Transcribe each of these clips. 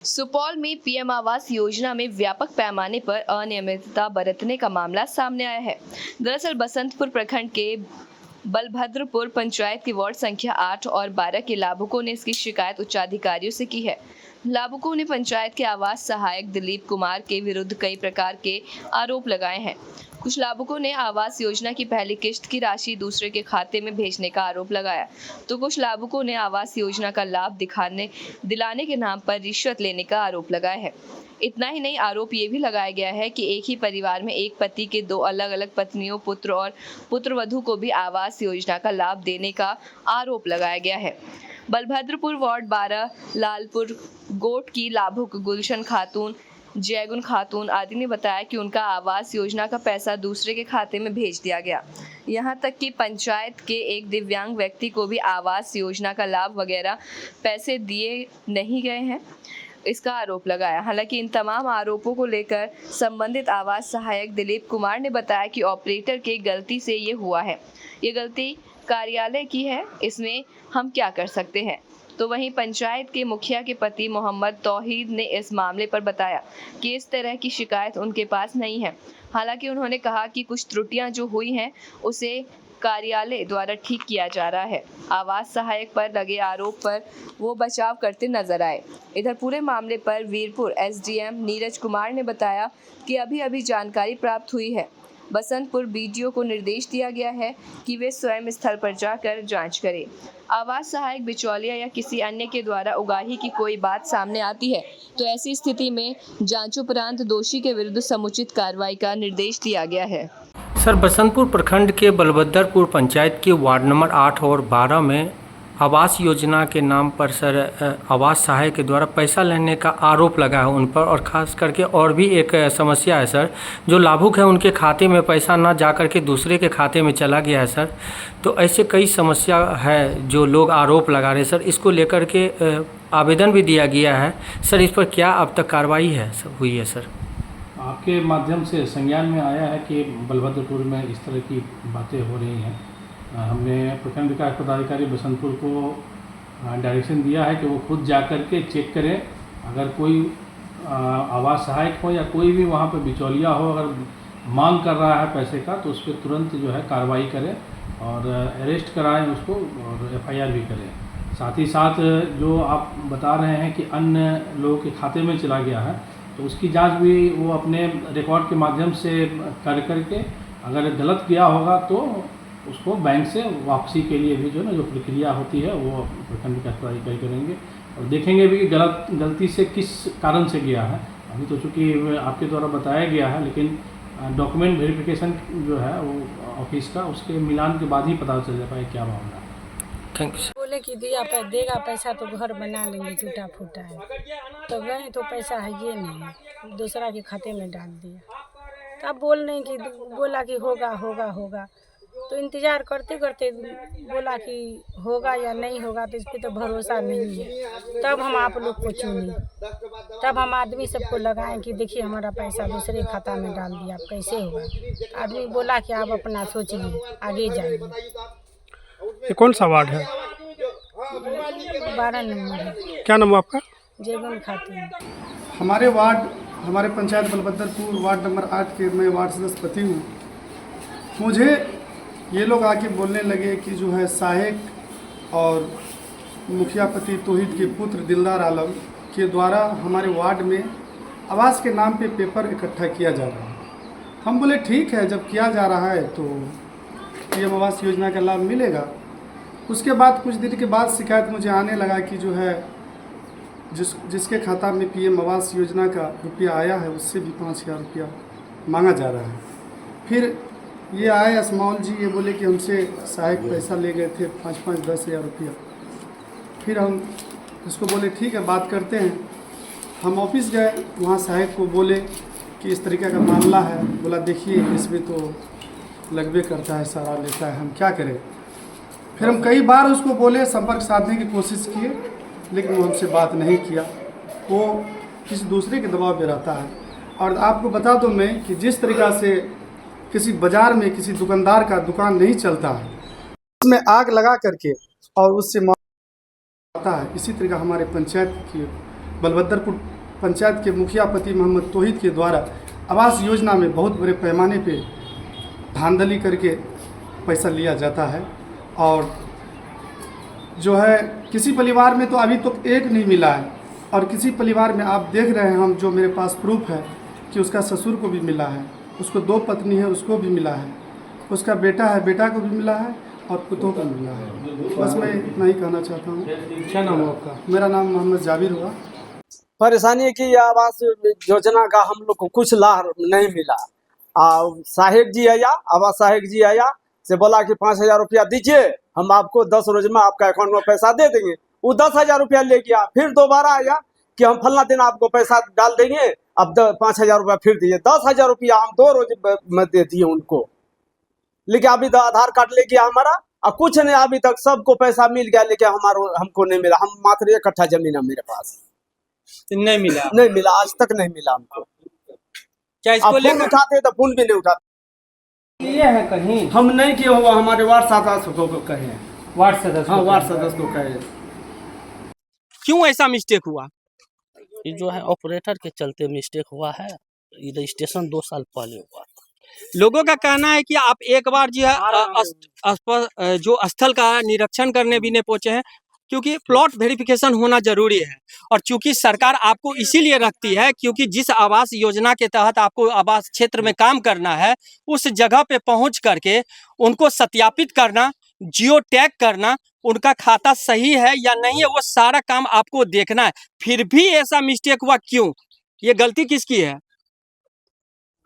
सुपौल में पीएम आवास योजना में व्यापक पैमाने पर अनियमितता बरतने का मामला सामने आया है। दरअसल बसंतपुर प्रखंड के बलभद्रपुर पंचायत की वार्ड संख्या 8 और 12 के लाभुकों ने इसकी शिकायत उच्चाधिकारियों से की है। लाभुकों ने पंचायत के आवास सहायक दिलीप कुमार के विरुद्ध कई प्रकार के आरोप लगाए हैं। कुछ लाभुकों ने आवास योजना की पहली किश्त की राशि दूसरे के खाते में भेजने का आरोप लगाया, तो कुछ लाभुकों ने आवास योजना का लाभ दिलाने के नाम पर रिश्वत लेने का आरोप लगाया है। इतना ही नहीं, आरोप ये भी लगाया गया है कि एक ही परिवार में एक पति के दो अलग अलग पत्नियों, पुत्र और पुत्रवधू को भी आवास योजना का लाभ देने का आरोप लगाया गया है। बलभद्रपुर वार्ड 12 लालपुर गोट की लाभुक गुलशन खातून, जयगुन खातून आदि ने बताया कि उनका आवास योजना का पैसा दूसरे के खाते में भेज दिया गया। यहाँ तक कि पंचायत के एक दिव्यांग व्यक्ति को भी आवास योजना का लाभ वगैरह पैसे दिए नहीं गए हैं, इसका आरोप लगाया। हालांकि इन तमाम आरोपों को लेकर संबंधित आवास सहायक दिलीप कुमार ने बताया कि ऑपरेटर के गलती से ये हुआ है, ये गलती कार्यालय की है, इसमें हम क्या कर सकते हैं। तो वहीं पंचायत के मुखिया के पति मोहम्मद तौहीद ने इस मामले पर बताया कि इस तरह की शिकायत उनके पास नहीं है। हालांकि उन्होंने कहा कि कुछ त्रुटियां जो हुई हैं उसे कार्यालय द्वारा ठीक किया जा रहा है। आवास सहायक पर लगे आरोप पर वो बचाव करते नजर आए। इधर पूरे मामले पर वीरपुर एसडीएम नीरज कुमार ने बताया कि अभी जानकारी प्राप्त हुई है। बसंतपुर बीडीओ को निर्देश दिया गया है कि वे स्वयं स्थल पर जाकर जांच करें। आवास सहायक बिचौलिया या किसी अन्य के द्वारा उगाही की कोई बात सामने आती है तो ऐसी स्थिति में जांचोपरांत दोषी के विरुद्ध समुचित कार्रवाई का निर्देश दिया गया है। सर, बसंतपुर प्रखंड के बलभद्रपुर पंचायत के वार्ड नंबर 8 और 12 में आवास योजना के नाम पर सर आवास सहायक के द्वारा पैसा लेने का आरोप लगा है उन पर, और ख़ास करके और भी एक समस्या है सर, जो लाभुक है उनके खाते में पैसा ना जा कर के दूसरे के खाते में चला गया है सर। तो ऐसे कई समस्या है जो लोग आरोप लगा रहे हैं सर, इसको लेकर के आवेदन भी दिया गया है सर। इस पर क्या अब तक कार्रवाई है हुई है सर? आपके माध्यम से संज्ञान में आया है कि बलभद्रपुर में इस तरह की बातें हो रही हैं। हमने प्रखंड विकास पदाधिकारी बसंतपुर को डायरेक्शन दिया है कि वो खुद जा कर के चेक करें। अगर कोई आवास सहायक हो या कोई भी वहाँ पर बिचौलिया हो, अगर मांग कर रहा है पैसे का, तो उस पर तुरंत जो है कार्रवाई करें और अरेस्ट कराएं उसको और एफआईआर भी करें। साथ ही साथ जो आप बता रहे हैं कि अन्य लोगों के खाते में चला गया है, तो उसकी जांच भी वो अपने रिकॉर्ड के माध्यम से कर करके, अगर गलत गया होगा तो उसको बैंक से वापसी के लिए भी जो प्रक्रिया होती है वो प्रखंड विकास पदाधिकारी करेंगे और देखेंगे भी कि गलती से किस कारण से गया है। अभी तो चूँकि आपके द्वारा बताया गया है, लेकिन डॉक्यूमेंट वेरिफिकेशन जो है वो ऑफिस का, उसके मिलान के बाद ही पता चल पाए क्या मामला है। Thank you. बोले कि देगा पैसा तो घर बना लेंगे, टूटा फूटा है तो गए तो पैसा है ये नहीं, दूसरा के खाते में डाल दिया। तब बोला कि होगा तो इंतज़ार करते करते बोला कि होगा या नहीं होगा, तो इस पर तो भरोसा नहीं है। तब हम आप लोग को चुने, तब हम आदमी सबको लगाएं कि देखिए हमारा पैसा दूसरे खाता में डाल दिया, अब कैसे होगा। आदमी बोला कि आप अपना सोचिए, आगे जाइए। ये कौन सा वार्ड है? 12 नंबर है। क्या नाम है आपका? जयगुन खातून। हमारे पंचायत बलभद्रपुर वार्ड नंबर 8 के मैं वार्ड सदस्य पति हूँ। मुझे ये लोग आके बोलने लगे कि जो है सहायक और मुखिया पति तौहीद के पुत्र दिलदार आलम के द्वारा हमारे वार्ड में आवास के नाम पे पेपर इकट्ठा किया जा रहा है। हम बोले ठीक है, जब किया जा रहा है तो पीएम आवास योजना का लाभ मिलेगा। उसके बाद कुछ दिन के बाद शिकायत मुझे आने लगा कि जो है जिसके खाता में पीएम आवास योजना का रुपया आया है उससे भी 5,000 रुपया मांगा जा रहा है। फिर ये आए असमाउल जी, ये बोले कि हमसे सहायक पैसा ले गए थे 5-10 हज़ार रुपया। फिर हम उसको बोले ठीक है, बात करते हैं। हम ऑफिस गए, वहाँ सहायक को बोले कि इस तरीके का मामला है। बोला देखिए इसमें तो लगभग करता है, सारा लेता है, हम क्या करें। फिर हम कई बार उसको बोले, संपर्क साधने की कोशिश किए, लेकिन वो हमसे बात नहीं किया। वो किसी दूसरे के दबाव में रहता है। और आपको बता दूं मैं कि जिस तरीक़ा से किसी बाज़ार में किसी दुकानदार का दुकान नहीं चलता है, उसमें आग लगा करके और उससे आता है, इसी तरीका हमारे पंचायत की बलभद्रपुर पंचायत के मुखिया पति मोहम्मद तौहीद के द्वारा आवास योजना में बहुत बड़े पैमाने पे धांधली करके पैसा लिया जाता है। और जो है किसी परिवार में तो अभी तक एक नहीं मिला है, और किसी परिवार में आप देख रहे हैं हम, जो मेरे पास प्रूफ है कि उसका ससुर को भी मिला है, उसको 2 पत्नी है, उसको भी मिला है, उसका बेटा है, बेटा को भी मिला है, और पुतों को मिला है। बस मैं इतना ही कहना चाहता हूँ। क्या नाम है आपका? मेरा नाम मोहम्मद जाबिर हुआ। परेशानी की आवास योजना का हम लोग को कुछ लाभ नहीं मिला। सहायक जी आया, आवास सहायक जी आया से बोला कि 5,000 रुपया दीजिए, हम आपको 10 रोज में आपका अकाउंट में पैसा दे देंगे। वो 10,000 रुपया ले गया। फिर दोबारा आया कि हम फलना दिन आपको पैसा डाल देंगे, अब 5,000 रुपया फिर दीजिए। 10,000 रुपया हम 2 रोज में दे दिए उनको। लेकिन अभी आधार कार्ड ले गया हमारा, और कुछ नहीं अभी तक, सबको पैसा मिल गया लेकिन हमको नहीं मिला। हम मात्र 1 कट्ठा जमीन है मेरे पास, नहीं मिला? नहीं मिला, आज तक नहीं मिला हमको। क्या इसको फोन लेकर उठाते तो फोन भी नहीं उठाते। ये है कहीं हम नहीं किए हुआ, हमारे वार्ड सदस्य को कहे, वार्ड सदस्य? हाँ वार्ड सदस्य को कहे। क्यों ऐसा मिस्टेक हुआ? ये जो है ऑपरेटर के चलते मिस्टेक हुआ है। ये रजिस्ट्रेशन 2 साल पहले हुआ था। लोगों का कहना है कि आप एक बार जो है जो स्थल का निरीक्षण करने भी नहीं पहुंचे हैं, क्योंकि प्लॉट वेरिफिकेशन होना जरूरी है। और चूंकि सरकार आपको इसीलिए रखती है क्योंकि जिस आवास योजना के तहत आपको आवास क्षेत्र में काम करना है, उस जगह पे पहुंच करके उनको सत्यापित करना, जियो टैग करना, उनका खाता सही है या नहीं है, वो सारा काम आपको देखना है। फिर भी ऐसा मिस्टेक हुआ क्यों? ये गलती किसकी है?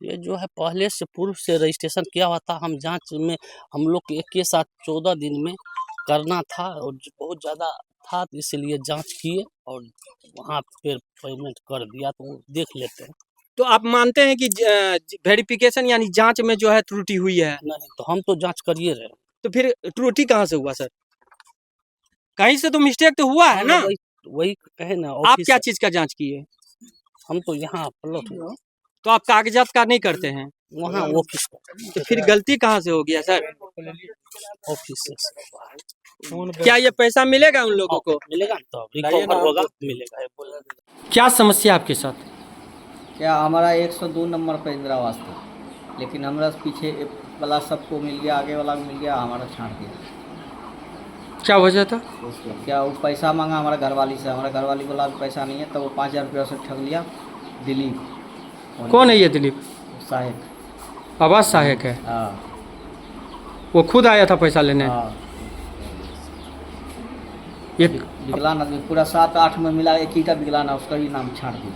ये जो है पहले से पूर्व से रजिस्ट्रेशन किया हुआ था। हम जांच में हम लोग के एक के साथ 14 दिन में करना था और बहुत ज़्यादा था, इसलिए जांच किए और वहाँ फिर पेमेंट कर दिया। तो देख लेते हैं। तो आप मानते हैं कि वेरिफिकेशन यानी जांच में जो है त्रुटि हुई है? नहीं तो हम तो जांच करिए रहे। तो फिर त्रुटि कहाँ से हुआ सर? कहीं से तो मिस्टेक तो हुआ है ना? वही कहे ना। आप क्या चीज का जांच किए? हम तो यहाँ प्लॉट, तो आप कागजात का नहीं करते हैं? वहाँ ऑफिस का। तो फिर गलती कहाँ से हो गया सर? ऑफिस से। क्या ये पैसा मिलेगा उन लोगों को? मिलेगा तो रिकवर होगा, मिलेगा। क्या समस्या आपके साथ? क्या हमारा 102 नंबर पर इंदिरा आवास था, लेकिन हमारा पीछे वाला सबको मिल गया, आगे वाला मिल गया, हमारा छांट दिया। क्या वजह था? क्या वो पैसा मांगा हमारा घरवाली से, हमारा घरवाली बोला पैसा नहीं है, तो वो 5,000 रुपया से ठग लिया। दिलीप। कौन है ये दिलीप? सहायक, आवास सहायक है? हाँ वो खुद आया था पैसा लेने? हाँ। ये विकलांग आदमी पूरा 7-8 में मिला, एक ही का विकलांग, उसका ही नाम छाट दिया।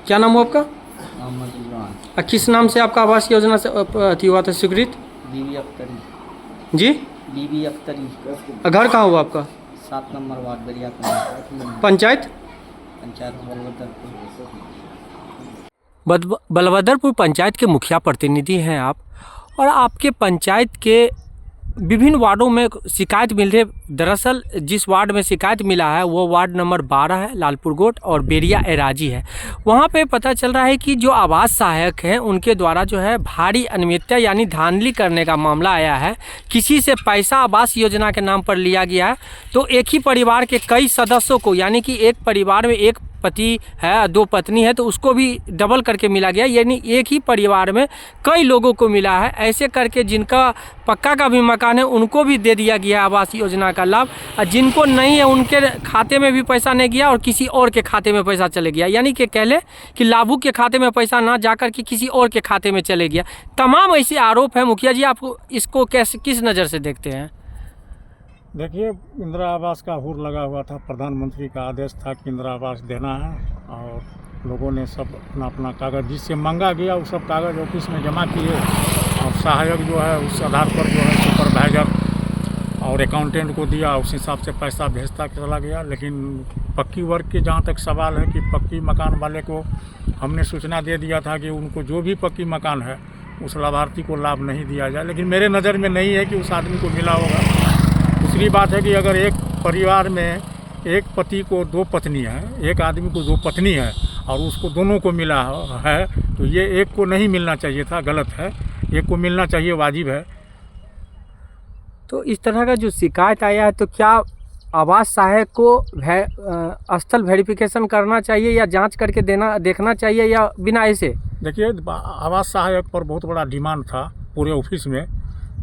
क्या नाम हो आपका? मोहम्मद इमरान। किस नाम से आपका आवास योजना से अथी हुआ था स्वीकृत? बीबी अख्तरी। जी? बीबी अख्तरी। घर कहाँ हुआ आपका? 7 नंबर वार्ड दरिया पंचायत? पंचायत बलभद्रपुर पंचायत के मुखिया प्रतिनिधि हैं आप, और आपके पंचायत के विभिन्न वार्डों में शिकायत मिल रही है। दरअसल जिस वार्ड में शिकायत मिला है वो वार्ड नंबर 12 है, लालपुर गोट, और बेरिया एराजी है। वहाँ पे पता चल रहा है कि जो आवास सहायक हैं उनके द्वारा जो है भारी अनियमितता यानी धांधली करने का मामला आया है। किसी से पैसा आवास योजना के नाम पर लिया गया है, तो एक ही परिवार के कई सदस्यों को, यानी कि एक परिवार में एक पति है, 2 पत्नी है, तो उसको भी डबल करके मिला गया, यानी एक ही परिवार में कई लोगों को मिला है। ऐसे करके जिनका पक्का का भी मकान है उनको भी दे दिया गया आवास योजना का लाभ, और जिनको नहीं है उनके खाते में भी पैसा नहीं गया और किसी और के खाते में पैसा चले गया। यानी कि कह ले कि लाभुक के खाते में पैसा ना जाकर के किसी और के खाते में चले गया। तमाम ऐसे आरोप हैं। मुखिया जी, आपको इसको कैसे, किस नज़र से देखते हैं? देखिए, इंदिरा आवास का हुर लगा हुआ था। प्रधानमंत्री का आदेश था कि इंदिरा आवास देना है, और लोगों ने सब अपना अपना कागज़ जिससे मांगा गया वो सब कागज़ ऑफिस में जमा किए, और सहायक जो है उस आधार पर जो है सुपरवाइजर और अकाउंटेंट को दिया, उस हिसाब से पैसा भेजता चला गया। लेकिन पक्की वर्ग के जहाँ तक सवाल है कि पक्की मकान वाले को हमने सूचना दे दिया था कि उनको जो भी पक्की मकान है उस लाभार्थी को लाभ नहीं दिया जाए, लेकिन मेरे नज़र में नहीं है कि उस आदमी को मिला होगा। दूसरी बात है कि अगर एक परिवार में एक पति को 2 पत्नी है, एक आदमी को 2 पत्नी है और उसको दोनों को मिला है, तो ये एक को नहीं मिलना चाहिए था, गलत है। एक को मिलना चाहिए, वाजिब है। तो इस तरह का जो शिकायत आया है, तो क्या आवास सहायक को स्थल वेरिफिकेशन करना चाहिए या जांच करके देखना चाहिए या बिना ऐसे? देखिए, आवास सहायक पर बहुत बड़ा डिमांड था पूरे ऑफिस में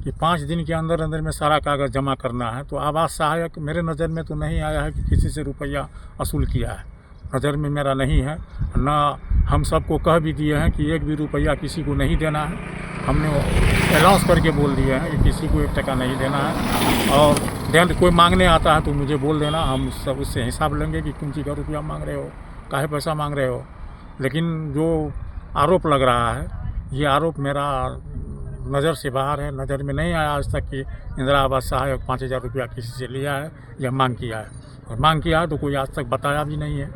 कि 5 दिन के अंदर अंदर में सारा कागज़ जमा करना है। तो आवास सहायक मेरे नज़र में तो नहीं आया है कि किसी से रुपया वसूल किया है, नज़र में मेरा नहीं है। ना हम सबको कह भी दिए हैं कि 1 भी रुपया किसी को नहीं देना है। हमने अनाउंस करके बोल दिया है कि किसी को 1 टका नहीं देना है। और देन कोई मांगने आता है तो मुझे बोल देना, हम सब उससे हिसाब लेंगे कि कौन सी का रुपया मांग रहे हो, काहे पैसा मांग रहे हो। लेकिन जो आरोप लग रहा है, ये आरोप मेरा नज़र से बाहर है, नज़र में नहीं आया आज तक कि इंदिरा आवास सहायक 5,000 रुपया किसी से लिया है या मांग किया है। और मांग किया है तो कोई आज तक बताया भी नहीं है।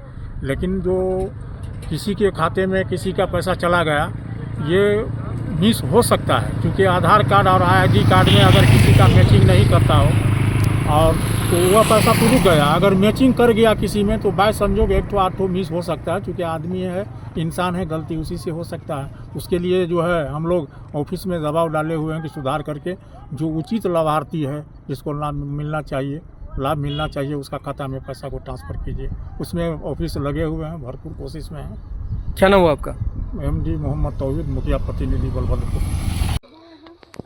लेकिन जो किसी के खाते में किसी का पैसा चला गया, ये मिस हो सकता है, क्योंकि आधार कार्ड और ID कार्ड में अगर किसी का मैचिंग नहीं करता हो और तो वह पैसा तो रुक गया। अगर मैचिंग कर गया किसी में तो बाय संजोग 1 तो 8 मिस हो सकता है, क्योंकि आदमी है, इंसान है, गलती उसी से हो सकता है। उसके लिए जो है हम लोग ऑफिस में दबाव डाले हुए हैं कि सुधार करके जो उचित लाभार्थी है, जिसको लाभ मिलना चाहिए उसका खाता में पैसा को ट्रांसफ़र कीजिए। उसमें ऑफिस लगे हुए हैं, भरपूर कोशिश में हैं। क्या नाम हुआ आपका? MD मोहम्मद तौहीद, मुखिया प्रतिनिधि बलबदपुर।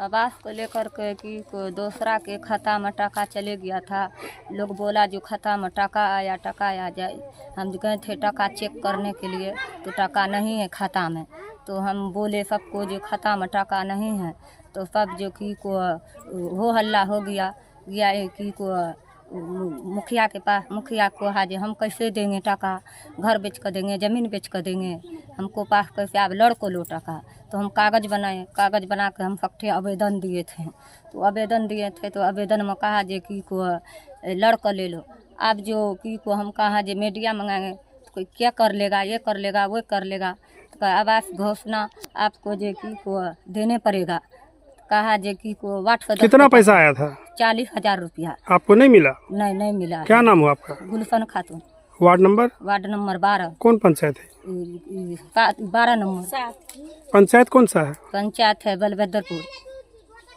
आवास को लेकर के कि कोई दूसरा के खाता में टका चले गया था। लोग बोला जो खाता में टका आ जाए। हम गए थे टका चेक करने के लिए तो टका नहीं है खाता में। तो हम बोले सबको जो खाता में टका नहीं है, तो सब जो कि को हो हल्ला हो गया कि को मुखिया के पास, मुखिया को कहा जो हम कैसे देंगे टका, घर बेच कर देंगे, ज़मीन बेच कर देंगे, हमको पास कैसे, आप लड़को लो टका। तो हम कागज़ बना के हम सबके आवेदन दिए थे। तो आवेदन में कहा जे कि को लड़का ले लो। अब जो कि को हम कहा जे मीडिया मंगाएंगे तो कोई क्या कर लेगा, ये कर लेगा, वो कर लेगा। तो आवास घोषणा आपको जे कि को देने पड़ेगा। कहा जे कि को WhatsApp कितना पैसा आया था? 40,000 रुपया। आपको नहीं मिला? नहीं मिला। क्या नाम हुआ आपका? गुलशन खातून। Ward number? Ward number 12। कौन पंचायत है? 12 नंबर। पंचायत कौन सा है? पंचायत है बलभद्रपुर।